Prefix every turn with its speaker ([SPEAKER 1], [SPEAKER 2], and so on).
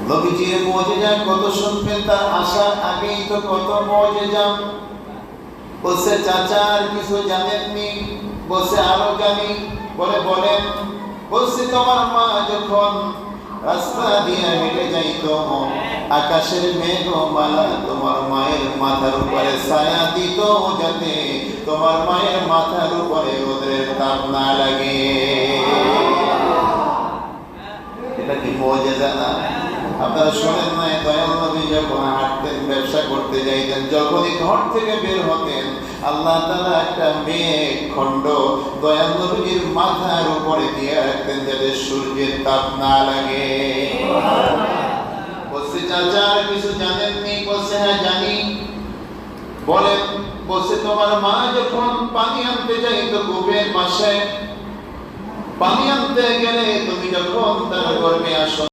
[SPEAKER 1] নবীজির মুজিজা কত শুনবেন, তার আসার আগেই তো কত মুজিজা। বলছে চাচা আর কিছু জানেননি? বলছে আরো জানি। বলেন। বলছে তোমার মা যখন রাস্তা দিয়ে হেঁটে যাইতো, আকাশের মেঘমালা তোমার মায়ের মাথার উপরে ছায়া দিত, যাতে তোমার মায়ের মাথার উপরে ওদের তাপ না লাগে। এটা কি মুজিজা না? আপনারা শোনেন নাই, দয়াল নবী যখন হাঁটতেন, ব্যবসা করতে যাইতেন, যখনই ঘর থেকে বের হতেন, আল্লাহ তাআলা একটা মেঘ খণ্ড দয়াল নবীর মাথার উপরে দিয়ে রাখতেন, যাতে সূর্যের তাপ না লাগে। বলছে চাচা আর কিছু জানেননি? বলছে হ্যাঁ জানি। বলেন। বলছে তোমার মা যখন পানি আনতে যাইতো কূপের পাশে, পানি আনতে গেলে তুমি যখন তার গর্ভে আসো,